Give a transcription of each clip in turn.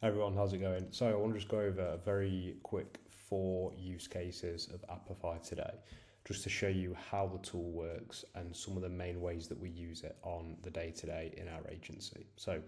Hey everyone, how's it going? So I want to just go over a very quick 4 use cases of Apify today, just to show you how the tool works and some of the main ways that we use it on the day-to-day in our agency. So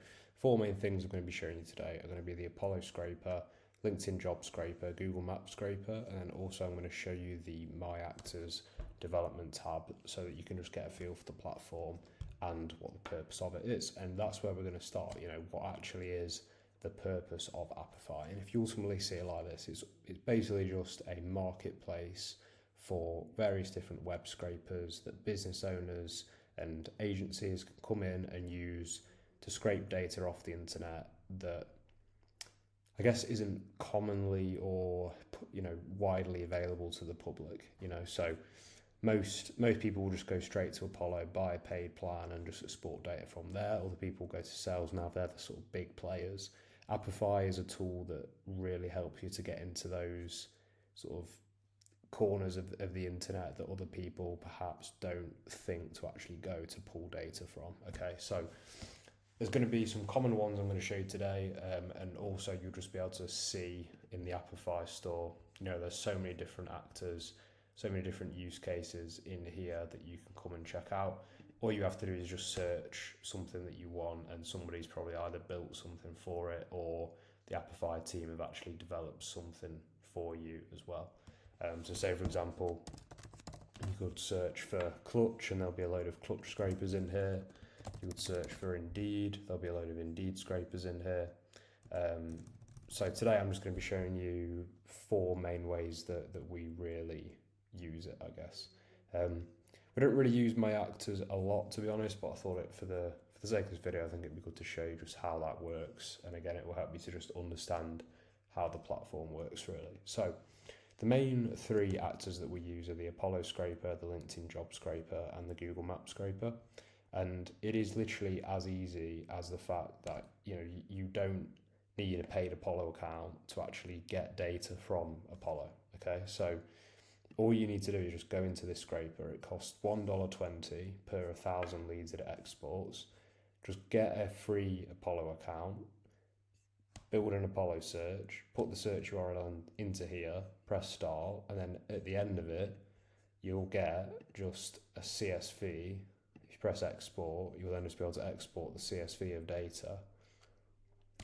4 main things I'm going to be showing you today are going to be the Apollo scraper, LinkedIn job scraper, Google Map scraper, and then also I'm going to show you the My Actors development tab so that you can just get a feel for the platform and what the purpose of it is. And that's where we're going to start, what actually is the purpose of Apify. And if you ultimately see it like this, it's basically just a marketplace for various different web scrapers that business owners and agencies can come in and use to scrape data off the internet that I guess isn't commonly or widely available to the public. So most people will just go straight to Apollo, buy a paid plan, and just export data from there. Other people go to sales now; they're the sort of big players. Apify is a tool that really helps you to get into those sort of corners of the internet that other people perhaps don't think to actually go to pull data from. Okay, so there's going to be some common ones I'm going to show you today, and also you'll just be able to see in the Apify store, there's so many different actors, so many different use cases in here that you can come and check out. All you have to do is just search something that you want, and somebody's probably either built something for it or the Apify team have actually developed something for you as well. So say, for example, you could search for Clutch and there'll be a load of Clutch scrapers in here. You would search for Indeed, there'll be a load of Indeed scrapers in here. So today I'm just going to be showing you 4 main ways that we really use it, I guess. We don't really use My Actors a lot, to be honest, but I thought for the sake of this video, I think it'd be good to show you just how that works. And again, it will help you to just understand how the platform works, really. So the main 3 actors that we use are the Apollo scraper, the LinkedIn job scraper, and the Google Map scraper. And it is literally as easy as the fact that you don't need a paid Apollo account to actually get data from Apollo. Okay, so all you need to do is just go into this scraper. It costs $1.20 per 1,000 leads that it exports. Just get a free Apollo account, build an Apollo search, put the search URL into here, press start, and then at the end of it, you'll get just a CSV. If you press export, you'll then just be able to export the CSV of data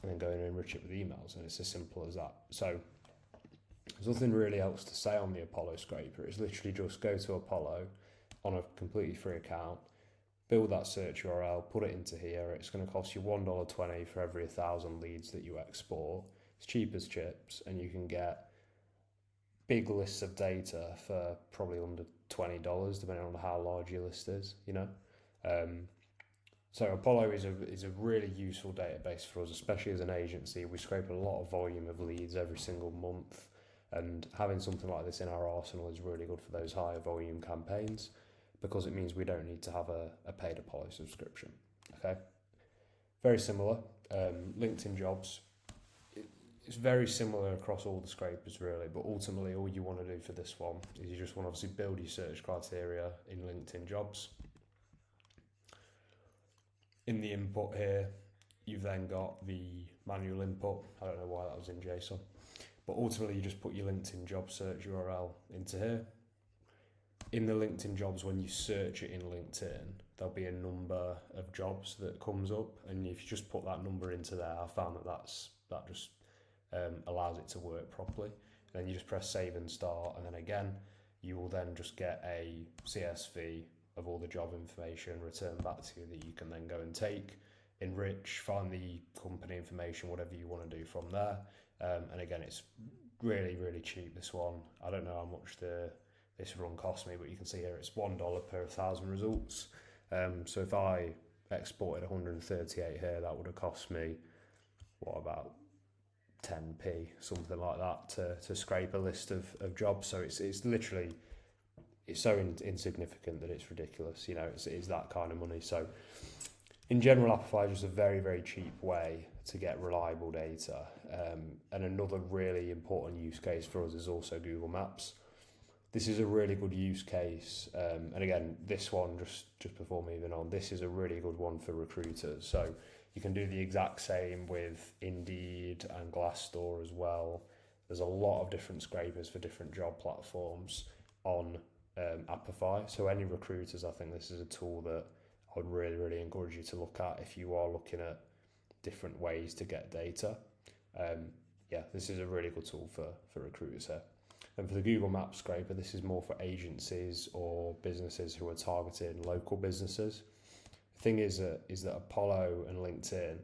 and then go in and enrich it with emails. And it's as simple as that. So there's nothing really else to say on the Apollo scraper. It's literally just go to Apollo on a completely free account, build that search URL, put it into here. It's going to cost you $1.20 for every 1,000 leads that you export. It's cheap as chips, and you can get big lists of data for probably under $20, depending on how large your list is. So Apollo is a really useful database for us, especially as an agency. We scrape a lot of volume of leads every single month. And having something like this in our arsenal is really good for those higher volume campaigns because it means we don't need to have a paid Apollo subscription. Okay, very similar. LinkedIn jobs, it's very similar across all the scrapers really, but ultimately all you want to do for this one is you just want to obviously build your search criteria in LinkedIn jobs. In the input here, you've then got the manual input. I don't know why that was in JSON. But ultimately, you just put your LinkedIn job search URL into here. In the LinkedIn jobs, when you search it in LinkedIn, there'll be a number of jobs that comes up. And if you just put that number into there, I found that just allows it to work properly. And then you just press save and start. And then again, you will then just get a CSV of all the job information returned back to you that you can then go and take, enrich, find the company information, whatever you want to do from there. And again, it's really, really cheap, this one. I don't know how much this run cost me, but you can see here it's $1 per 1,000 results. So if I exported 138 here, that would have cost me, about 10p, something like that, to scrape a list of jobs. So it's literally, it's so insignificant that it's ridiculous. It's that kind of money. So in general, Apify is just a very, very cheap way to get reliable data. And another really important use case for us is also Google Maps. This is a really good use case. And again, this one, just before moving on, this is a really good one for recruiters. So You can do the exact same with Indeed and Glassdoor as well. There's a lot of different scrapers for different job platforms on Apify. So any recruiters, I think this is a tool that I would really, really encourage you to look at if you are looking at different ways to get data. Yeah, this is a really good tool for recruiters here. And for the Google Maps scraper, this is more for agencies or businesses who are targeting local businesses. The thing is that Apollo and LinkedIn,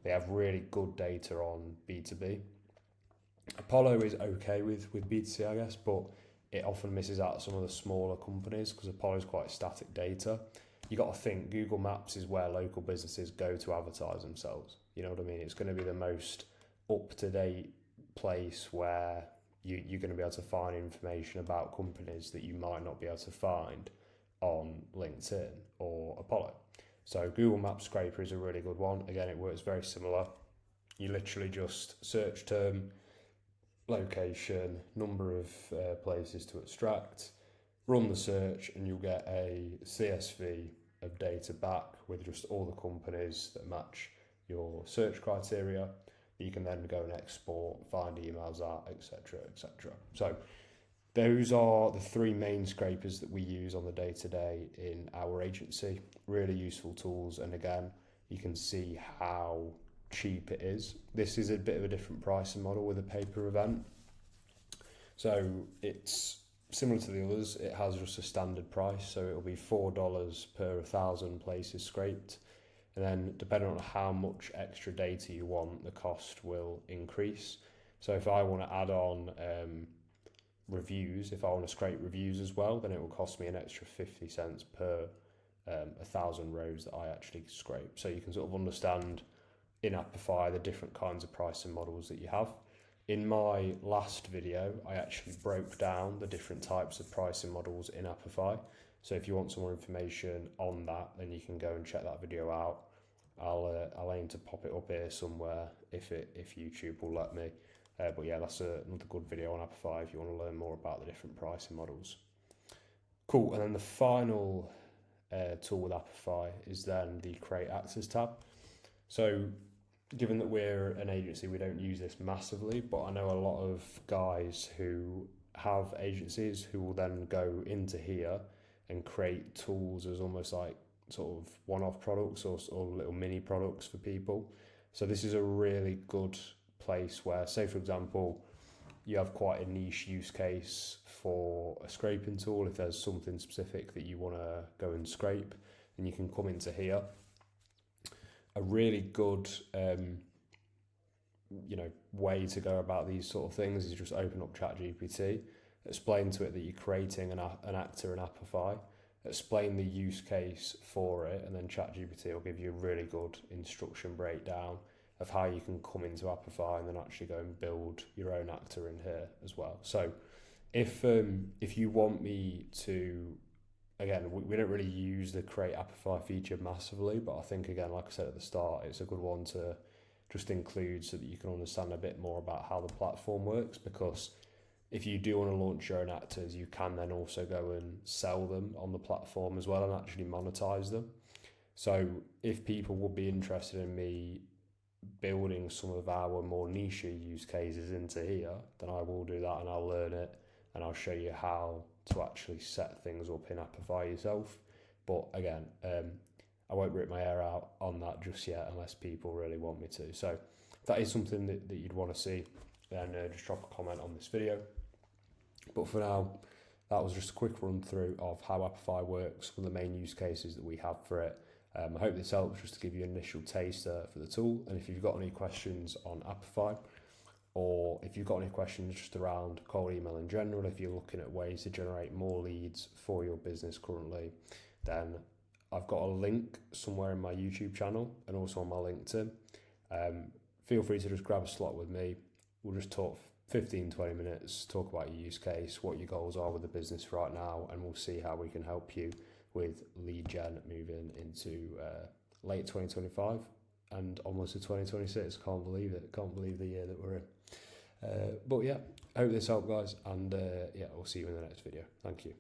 they have really good data on B2B. Apollo is okay with B2C, I guess, but it often misses out some of the smaller companies because Apollo is quite static data. You got to think Google Maps is where local businesses go to advertise themselves. You know what I mean? It's going to be the most up-to-date place where you're going to be able to find information about companies that you might not be able to find on LinkedIn or Apollo. So Google Maps Scraper is a really good one. Again, it works very similar. You literally just search term, location, number of places to extract, run the search, and you'll get a CSV of data back with just all the companies that match your search criteria. You can then go and export, find emails out, etc., etc. So those are the three main scrapers that we use on the day-to-day in our agency. Really useful tools, and again, you can see how cheap it is. This is a bit of a different pricing model with a pay-per event. So it's similar to the others. It has just a standard price, so it'll be $4 per 1,000 places scraped. And then depending on how much extra data you want, the cost will increase. So if I want to add on reviews, if I want to scrape reviews as well, then it will cost me an extra 50 cents per 1,000 rows that I actually scrape. So you can sort of understand in Apify the different kinds of pricing models that you have. In my last video, I actually broke down the different types of pricing models in Apify. So if you want some more information on that, then you can go and check that video out. I'll aim to pop it up here somewhere if YouTube will let me. But yeah, that's another good video on Apify if you want to learn more about the different pricing models. Cool, and then the final tool with Apify is then the Create Actors tab. So given that we're an agency, we don't use this massively, but I know a lot of guys who have agencies who will then go into here and create tools as almost like sort of one-off products or little mini products for people. So this is a really good place where, say for example, you have quite a niche use case for a scraping tool. If there's something specific that you want to go and scrape, then you can come into here. A really good way to go about these sort of things is just open up ChatGPT, explain to it that you're creating an actor in Apify, explain the use case for it, and then ChatGPT will give you a really good instruction breakdown of how you can come into Apify and then actually go and build your own actor in here as well. So if you want me to, again, we don't really use the Create Apify feature massively, but I think, again, like I said at the start, it's a good one to just include so that you can understand a bit more about how the platform works, because if you do want to launch your own actors, you can then also go and sell them on the platform as well and actually monetize them. So if people would be interested in me building some of our more niche use cases into here, then I will do that and I'll learn it and I'll show you how to actually set things up in Apify yourself. But again, I won't rip my hair out on that just yet unless people really want me to. So if that is something that you'd want to see, then just drop a comment on this video. But for now, that was just a quick run through of how Apify works, for the main use cases that we have for it. I hope this helps just to give you an initial taster for the tool. And if you've got any questions on Apify, or if you've got any questions just around cold email in general, if you're looking at ways to generate more leads for your business currently, then I've got a link somewhere in my YouTube channel and also on my LinkedIn. Feel free to just grab a slot with me. We'll just talk 15-20 minutes, talk about your use case, what your goals are with the business right now, and we'll see how we can help you with lead gen moving into late 2025 and almost to 2026. Can't believe it. Can't believe the year that we're in. But yeah, I hope this helped, guys, and yeah, I'll see you in the next video. Thank you.